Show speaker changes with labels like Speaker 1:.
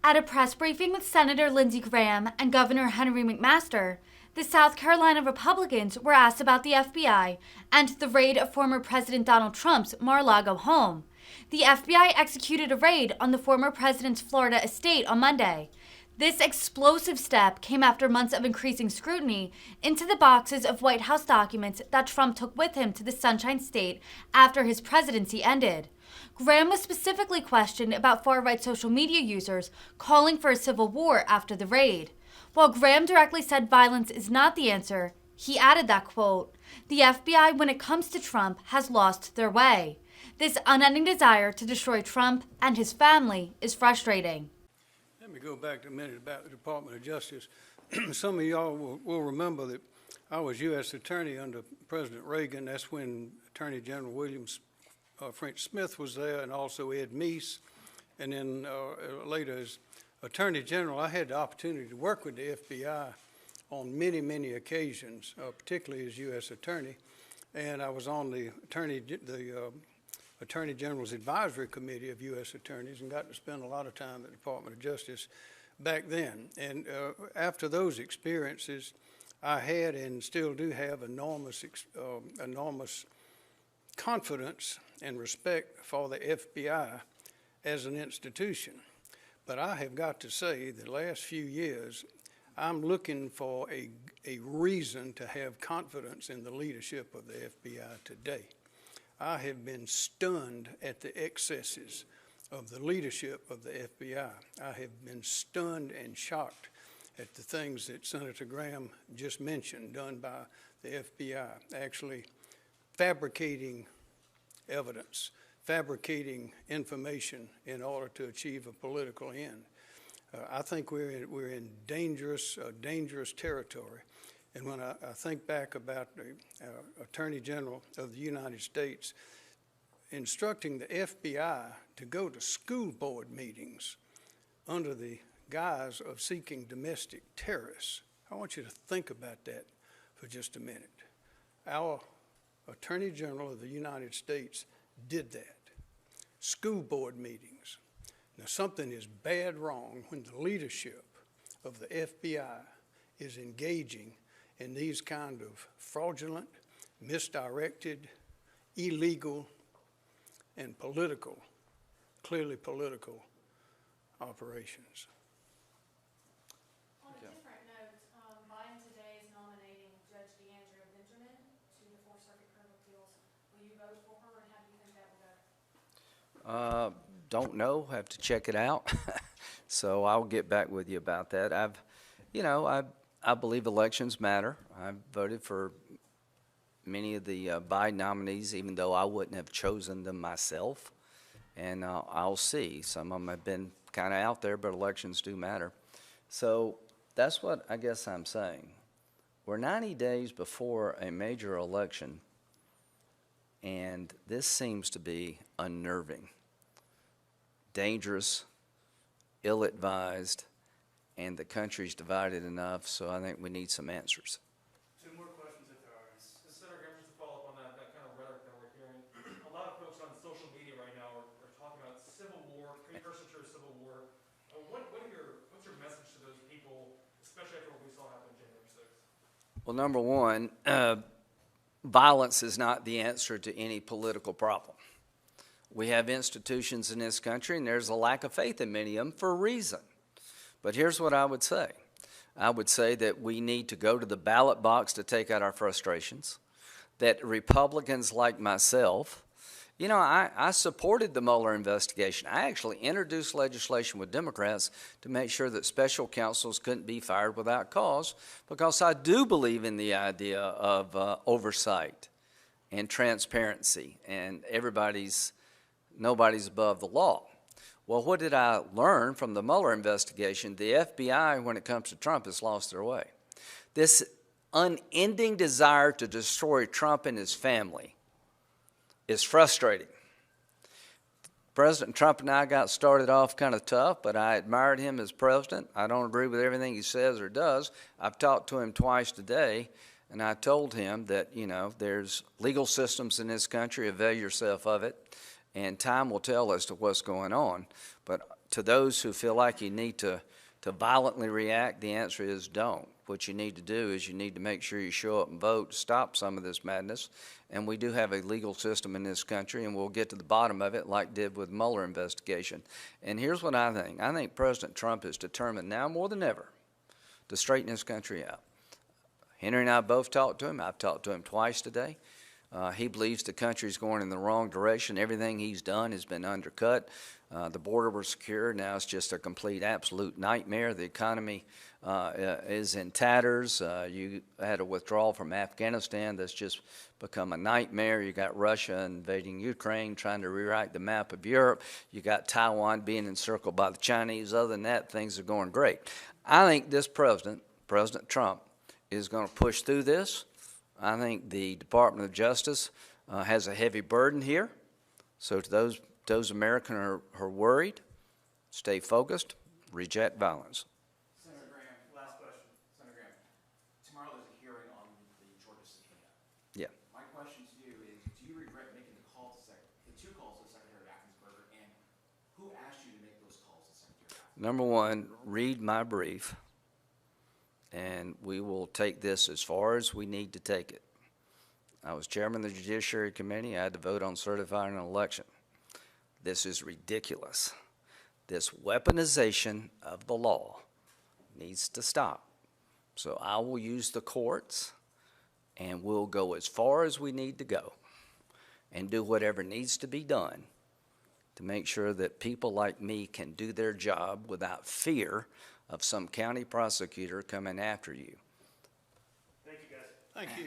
Speaker 1: At a press briefing with Senator Lindsey and Governor Henry McMaster, the South Carolina Republicans were asked about the FBI and the raid of former President Donald Trump's Mar-a-Lago home. The FBI executed a raid on the former president's Florida estate on Monday. This explosive step came after months of increasing scrutiny into the boxes of White House documents that Trump took with him to the Sunshine State after his presidency ended. Graham was specifically questioned about far-right social media users calling for a civil war after the raid. While Graham directly said violence is not the answer, he added that, quote, "The FBI, when it comes to Trump, has lost their way. This unending desire to destroy Trump and his family is frustrating."
Speaker 2: Let me go back a minute about the Department of Justice. Some of y'all will remember that I was U.S. Attorney under President Reagan. That's when Attorney General Williams French Smith was there, and also Ed Meese. And then later as Attorney General, I had the opportunity to work with the FBI on many, many occasions, particularly as U.S. Attorney. And I was on the Attorney General's Advisory Committee of U.S. Attorneys and got to spend a lot of time at the Department of Justice back then. And after those experiences, I had and still do have enormous confidence and respect for the FBI as an institution. But I have got to say, the last few years, I'm looking for a reason to have confidence in the leadership of the FBI today. I have been stunned at the excesses of the leadership of the FBI. I have been stunned and shocked at the things that Senator Graham just mentioned, done by the FBI, actually fabricating evidence, fabricating information in order to achieve a political end. I think we're in dangerous territory. And when I think back about the Attorney General of the United States instructing the FBI to go to school board meetings under the guise of seeking domestic terrorists, I want you to think about that for just a minute. Our Attorney General of the United States did that. School board meetings. Now, something is bad wrong when the leadership of the FBI is engaging in these kind of fraudulent, misdirected, illegal, and political, clearly political operations.
Speaker 3: On a different note, Biden today is nominating Judge DeAndrea Benjamin to the Fourth Circuit Court of Appeals. Will you vote for her, and how do you think that will go?
Speaker 4: Don't know. Have to check it out. So I'll get back with you about that. I believe elections matter. I've voted for many of the Biden nominees, even though I wouldn't have chosen them myself. And I'll see. Some of them have been kind of out there, but elections do matter. So that's what I guess I'm saying. We're 90 days before a major election, and this seems to be unnerving, dangerous, ill-advised, and the country's divided enough, so I think we need some answers.
Speaker 5: Two more questions if there are. Senator Graham, just to follow up on that kind of rhetoric that we're hearing. A lot of folks on social media right now are talking about civil war, precursor to a civil war. What's your message to those people, especially after what we saw happen January 6th?
Speaker 4: Well, number one, violence is not the answer to any political problem. We have institutions in this country, and there's a lack of faith in many of them for a reason. But here's what I would say. I would say that we need to go to the ballot box to take out our frustrations, that Republicans like myself, I supported the Mueller investigation. I actually introduced legislation with Democrats to make sure that special counsels couldn't be fired without cause, because I do believe in the idea of oversight and transparency, and nobody's above the law. Well, what did I learn from the Mueller investigation? The FBI, when it comes to Trump, has lost their way. This unending desire to destroy Trump and his family is frustrating. President Trump and I got started off kind of tough, but I admired him as president. I don't agree with everything he says or does. I've talked to him twice today, and I told him that, there's legal systems in this country, avail yourself of it. And time will tell as to what's going on. But to those who feel like you need to violently react, the answer is don't. What you need to do is you need to make sure you show up and vote, stop some of this madness. And we do have a legal system in this country, and we'll get to the bottom of it like did with Mueller investigation. And here's what I think. I think President Trump is determined now more than ever to straighten this country out. Henry and I both talked to him. I've talked to him twice today. He believes the country's going in the wrong direction. Everything he's done has been undercut. The border was secure. Now it's just a complete, absolute nightmare. The economy is in tatters. You had a withdrawal from Afghanistan that's just become a nightmare. You got Russia invading Ukraine, trying to rewrite the map of Europe. You got Taiwan being encircled by the Chinese. Other than that, things are going great. I think this president, President Trump, is going to push through this. I think the Department of Justice has a heavy burden here. So to those Americans who are worried, stay focused, reject violence.
Speaker 6: Senator Graham, last question. Senator Graham, tomorrow there's a hearing on the Georgia subpoena.
Speaker 4: Yeah.
Speaker 6: My question to you is, do you regret making the two calls to Secretary Raffensperger, and who asked you to make those calls to Secretary Raffensperger?
Speaker 4: Number one, read my brief, and we will take this as far as we need to take it. I was chairman of the Judiciary Committee. I had to vote on certifying an election. This is ridiculous. This weaponization of the law needs to stop. So I will use the courts, and we'll go as far as we need to go and do whatever needs to be done to make sure that people like me can do their job without fear of some county prosecutor coming after you.
Speaker 5: Thank you, guys.
Speaker 2: Thank you.